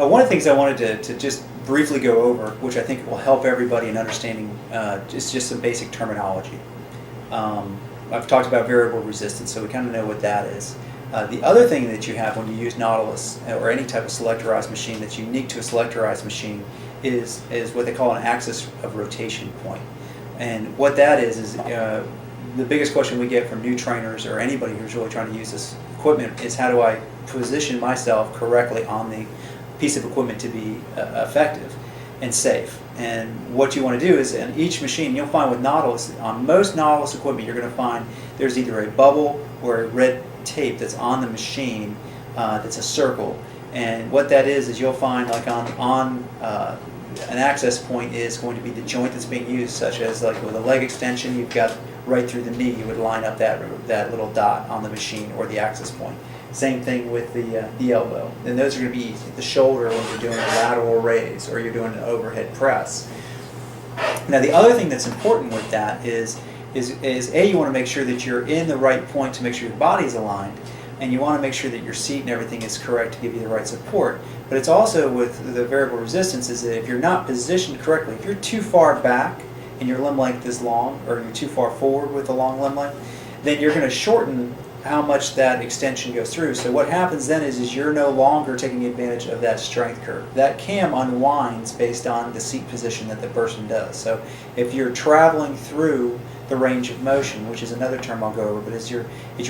One of the things I wanted to just briefly go over, which I think will help everybody in understanding, is just some basic terminology. I've talked about variable resistance, so we kind of know what that is. The other thing that you have when you use Nautilus or any type of selectorized machine that's unique to a selectorized machine is what they call an axis of rotation point. And what that is the biggest question we get from new trainers or anybody who's really trying to use this equipment is, how do I position myself correctly on the piece of equipment to be effective and safe? And what you want to do is, in each machine, you'll find with Nautilus, on most Nautilus equipment, you're going to find there's either a bubble or a red tape that's on the machine that's a circle. And what that is you'll find, like on an access point is going to be the joint that's being used, such as like with a leg extension, you've got right through the knee, you would line up that little dot on the machine or the access point. Same thing with the elbow. And those are going to be easy. The shoulder when you're doing a lateral raise or you're doing an overhead press. Now the other thing that's important with that is you want to make sure that you're in the right point to make sure your body's aligned, and you want to make sure that your seat and everything is correct to give you the right support. But it's also with the variable resistance is that if you're not positioned correctly, if you're too far back and your limb length is long, or you're too far forward with a long limb length, then you're going to shorten how much that extension goes through. So what happens then is you're no longer taking advantage of that strength curve. That cam unwinds based on the seat position that the person does. So if you're traveling through the range of motion, which is another term I'll go over, but as you're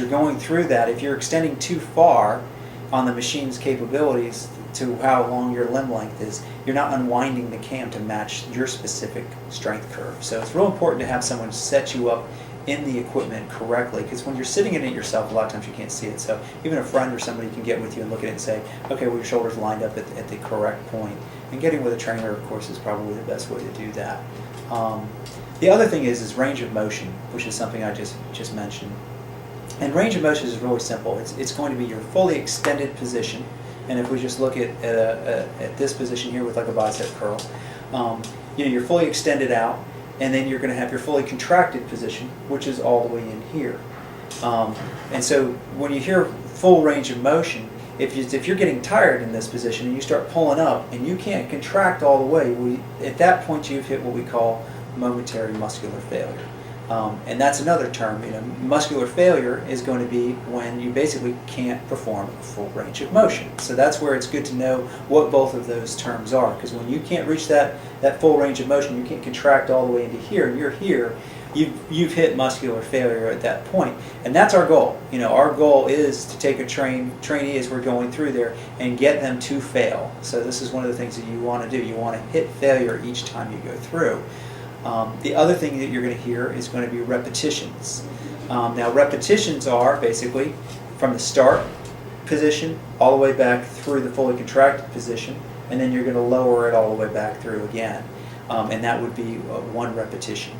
going through that, if you're extending too far on the machine's capabilities to how long your limb length is, you're not unwinding the cam to match your specific strength curve. So it's real important to have someone set you up in the equipment correctly, because when you're sitting in it yourself, a lot of times you can't see it. So even a friend or somebody can get with you and look at it and say, okay, well, your shoulder's lined up at the correct point. And getting with a trainer, of course, is probably the best way to do that. The other thing is range of motion, which is something I just mentioned. And range of motion is really simple. It's going to be your fully extended position. And if we just look at this position here with like a bicep curl, you're fully extended out, and then you're going to have your fully contracted position, which is all the way in here. And so when you hear full range of motion, if you're getting tired in this position and you start pulling up and you can't contract all the way, at that point you've hit what we call momentary muscular failure. And that's another term. Muscular failure is going to be when you basically can't perform a full range of motion. So that's where it's good to know what both of those terms are, because when you can't reach that full range of motion, you can't contract all the way into here, and you're here, you've hit muscular failure at that point. And that's our goal. Our goal is to take a trainee as we're going through there and get them to fail. So this is one of the things that you want to do. You want to hit failure each time you go through. The other thing that you're going to hear is going to be repetitions. Now repetitions are basically from the start position all the way back through the fully contracted position, and then you're going to lower it all the way back through again. And that would be one repetition.